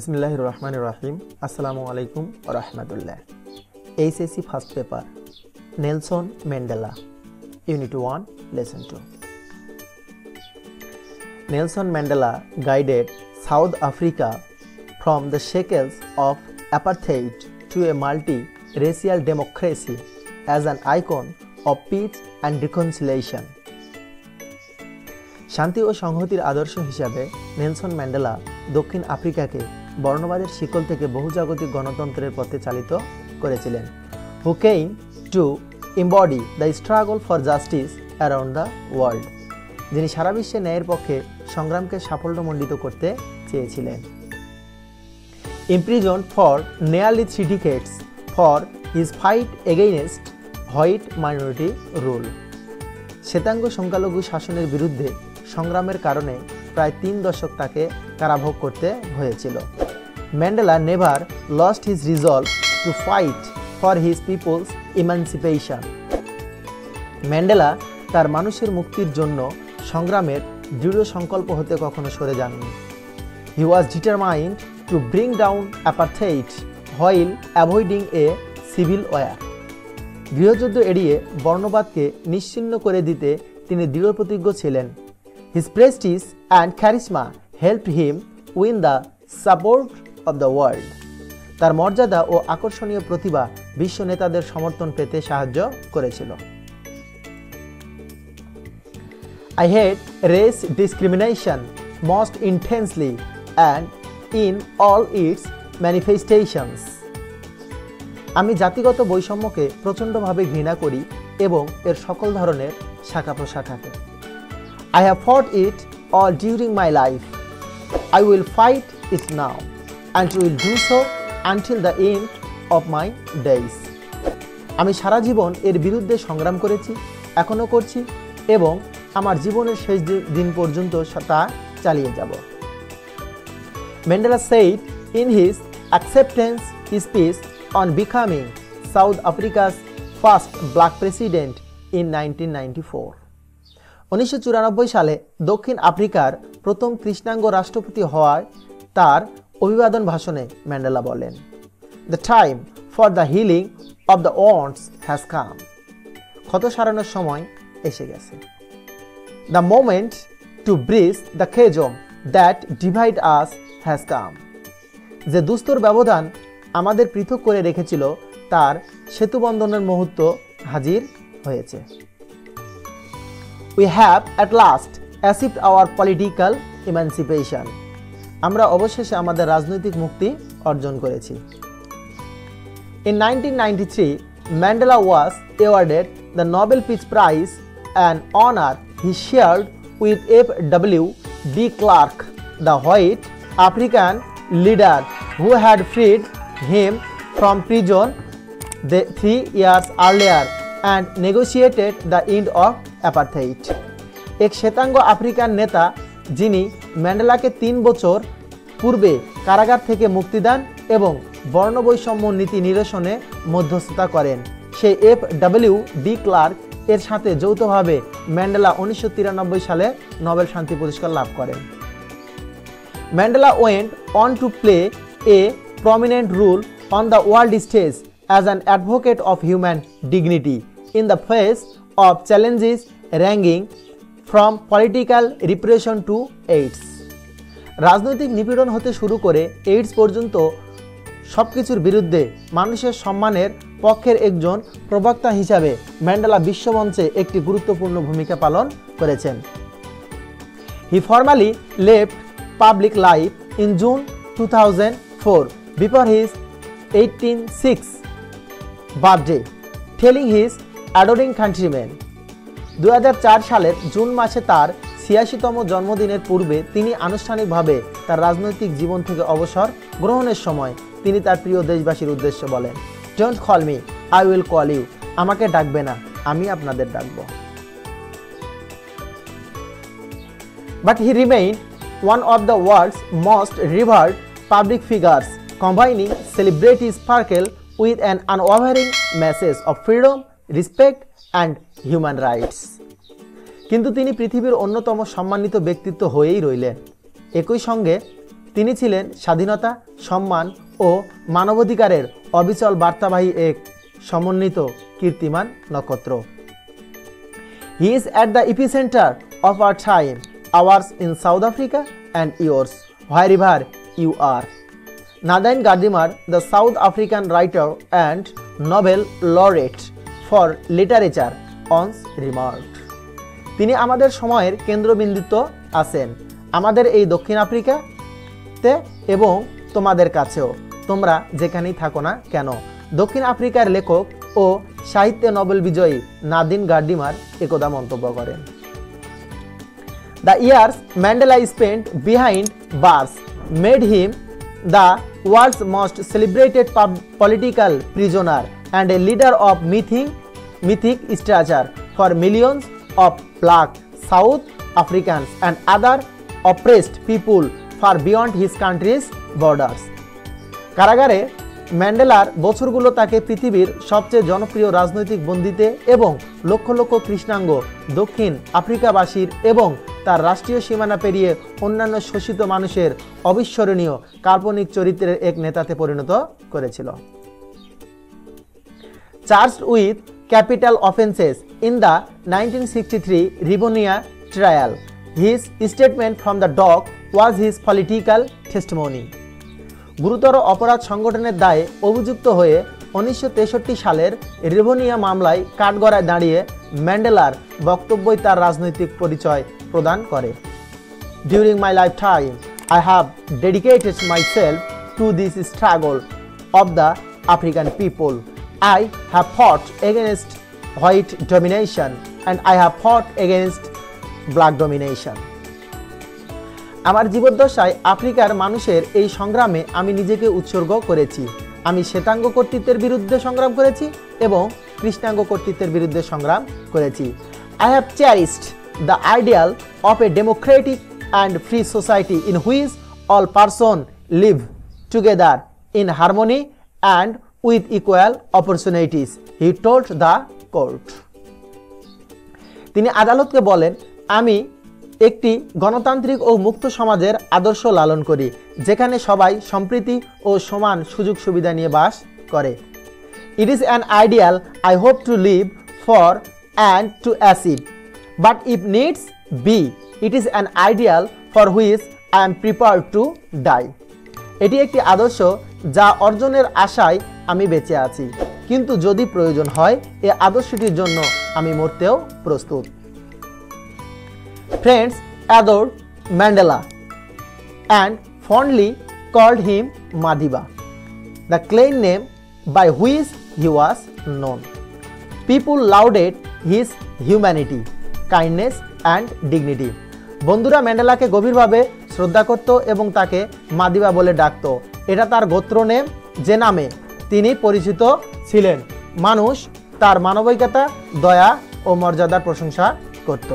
बिस्मिल्लाहिर्रहमानिर्रहीम अस्सलामु अलैकुम व रहमतुल्लाह। HSC first paper Nelson mandala unit 1 lesson 2। Nelson Mandela guided South Africa from the shackles of apartheid to a multi-racial democracy as an icon of peace and reconciliation. শান্তি ও সংহতির আদর্শ হিসাবে Nelson Mandela দক্ষিণ আফ্রিকাকে বর্ণবাদের শিকল থেকে বহুজাগতিক গণতন্ত্রের পথে চালিত করেছিলেন। Who came to embody the struggle for justice around the world. যিনি সারা বিশ্বে ন্যায়ের পক্ষে সংগ্রামকে সাফল্যমণ্ডিত করতে চেয়েছিলেন। Imprisoned for nearly 3 decades for his fight against white minority rule. শ্বেতাঙ্গ সংখ্যালঘু শাসনের বিরুদ্ধে সংগ্রামের কারণে প্রায় 3 দশক তাকে কারাভোগ করতে হয়েছিল। Mandela never lost his resolve to fight for his people's emancipation. Mandela তার মানুষের মুক্তির জন্য সংগ্রামের দৃঢ় সংকল্প হতে কখনো সরে যাননি। He was determined to bring down apartheid while avoiding a civil war. গৃহযুদ্ধ এড়িয়ে বর্ণবাদকে নিশ্চিহ্ন করে দিতে তিনি দৃঢ়প্রতিজ্ঞ ছিলেন। His prestige and charisma helped him win the support of the world. তার মর্যাদা ও আকর্ষণীয় প্রতিভা বিশ্ব নেতাদের সমর্থন পেতে সাহায্য করেছিল। I hate race discrimination most intensely and in all its manifestations. আমি জাতিগত বৈষম্যকে প্রচণ্ডভাবে ঘৃণা করি এবং এর সকল ধরনের শাখা প্রশাখাকে। I have fought it all during my life. I will fight it now and will do so until the end of my days. আমি সারা জীবন এর বিরুদ্ধে সংগ্রাম করেছি, এখনো করছি এবং আমার জীবনের শেষ দিন পর্যন্ত তা চালিয়ে যাব। Mandela said in his acceptance speech on becoming South Africa's first black president in 1994. 1994 সালে দক্ষিণ আফ্রিকার প্রথম কৃষ্ণাঙ্গ রাষ্ট্রপতি হওয়ায় তার অভিবাদন ভাষণে ম্যান্ডেলা বলেন, "The time for the healing of the wounds has come." ক্ষত সারানোর সময় এসে গেছে। The moment to bridge the chasm that divide us has come. যে দুস্তর ব্যবধান আমাদের পৃথক করে রেখেছিল তার সেতুবন্ধনের মুহূর্ত হাজির হয়েছে। We have at last achieved our political emancipation. আমরা অবশেষে আমাদের রাজনৈতিক মুক্তি অর্জন করেছি। In 1993, Mandela was awarded the Nobel Peace Prize, an honor he shared with F.W. de Klerk, the white African leader who had freed him from prison 3 years earlier and negotiated the end of অ্যাপারথাইড। এক শ্বেতাঙ্গ African নেতা যিনি ম্যান্ডেলাকে 3 বছর পূর্বে কারাগার থেকে মুক্তিদান এবং বর্ণবৈষম্য নীতি নিরসনে মধ্যস্থতা করেন, সেই F.W. de Klerk এর সাথে যৌথভাবে ম্যান্ডেলা 1993 সালে নোবেল শান্তি পুরস্কার লাভ করেন। Mandela went on to play a prominent role on the world stage as an advocate of human dignity in the face of challenges ranging from political repression to AIDS. রাজনৈতিক নিপীড়ন হতে শুরু করে AIDS পর্যন্ত সবকিছুর বিরুদ্ধে মানুষের সম্মানের পক্ষের একজন প্রবক্তা হিসাবে ম্যান্ডেলা বিশ্বমঞ্চে একটি গুরুত্বপূর্ণ ভূমিকা পালন করেছেন। He formally left public life in June 2004 before his 86th birthday, telling his adoring countrymen. 2004 সালের জুন মাসে তার 86তম জন্মদিনের পূর্বে তিনি আনুষ্ঠানিকভাবে তার রাজনৈতিক জীবন থেকে অবসর গ্রহণের সময় তিনি তার প্রিয় দেশবাসীর উদ্দেশ্যে বলেন, "Don't call me, I will call you." আমাকে ডাকবে না, আমি আপনাদের ডাকব। But he remained one of the world's most revered public figures, combining celebrity sparkle with an unwavering message of freedom, respect and human rights. কিন্তু তিনি পৃথিবীর অন্যতম সম্মানিত ব্যক্তিত্ব হয়েই রইলেন। একই সঙ্গে তিনি ছিলেন স্বাধীনতা, সম্মান ও মানবাধিকারের অবিচল বার্তাবাহী এক সমন্বিত কীর্তিমান নক্ষত্র। He is at the epicenter of our time, ours in South Africa and yours, wherever you are. Nadine Gordimer, the South African writer and Nobel laureate for literature, once remarked, তিনি আমাদের সময়ের কেন্দ্রবিন্দুতে আছেন, আমাদের এই দক্ষিণ আফ্রিকাতে এবং তোমাদের কাছেও, তোমরা যেখানেই থাকো না কেন। দক্ষিণ আফ্রিকার লেখক ও সাহিত্যে নোবেল বিজয়ী নাদিন গার্ডিমার একদা মন্তব্য করেন, The years Mandela spent behind bars made him the world's most celebrated political prisoner and a leader of mythic stature for millions of black South Africans and other oppressed people far beyond his country's borders. কারাগারে ম্যান্ডেলার বছরগুলো তাকে পৃথিবীর সবচেয়ে জনপ্রিয় রাজনৈতিক বন্দীতে এবং লক্ষ লক্ষ কৃষ্ণাঙ্গ দক্ষিণ আফ্রিকাবাসীর এবং তার রাষ্ট্রীয় সীমানা পেরিয়ে অন্যান্য শোষিত মানুষের অবিস্মরণীয় কাল্পনিক চরিত্রের এক নেতাতে পরিণত করেছিল। Charged with capital offences in the 1963 Rivonia trial, his statement from the dock was his political testimony. গুরুতর অপরাধ সংগঠনের দায়ে অভিযুক্ত হয়ে 1963 সালের রিবোনিয়া মামলায় কাঠগড়ায় দাঁড়িয়ে ম্যান্ডেলার বক্তব্যই তার রাজনৈতিক পরিচয় প্রদান করে। During my lifetime, I have dedicated myself to this struggle of the African people. I have fought against white domination and I have fought against black domination. আমার জীবদ্দশায় আফ্রিকার মানুষের এই সংগ্রামে আমি নিজেকে উৎসর্গ করেছি। আমি শ্বেতাঙ্গ কর্তৃত্বের বিরুদ্ধে সংগ্রাম করেছি এবং কৃষ্ণাঙ্গ কর্তৃত্বের বিরুদ্ধে সংগ্রাম করেছি। I have cherished the ideal of a democratic and free society in which all persons live together in harmony and with equal opportunities, he told the court. তিনি আদালতকে বলেন, আমি একটি গণতান্ত্রিক ও মুক্ত সমাজের আদর্শ লালন করি যেখানে সবাই সম্প্রীতি ও সমান সুযোগ সুবিধা নিয়ে বাস করে। It is an ideal I hope to live for and to achieve, but if needs be, it is an ideal for which I am prepared to die. এটি একটি আদর্শ যা অর্জনের আশায় আমি বেঁচে আছি, কিন্তু যদি প্রয়োজন হয় এই আদর্শটির জন্য আমি মরতেও প্রস্তুত। Friends adored Mandela and fondly called him Madiba, the claim name by which he was known. People lauded his humanity, kindness and dignity. বন্ধুরা ম্যান্ডেলাকে গভীরভাবে শ্রদ্ধা করত এবং তাকে মাদিবা বলে ডাকত। এটা তার গোত্র নেম যে নামে তিনি পরিচিত ছিলেন। মানুষ তার মানবিকতা, দয়া ও মর্যাদার প্রশংসা করত।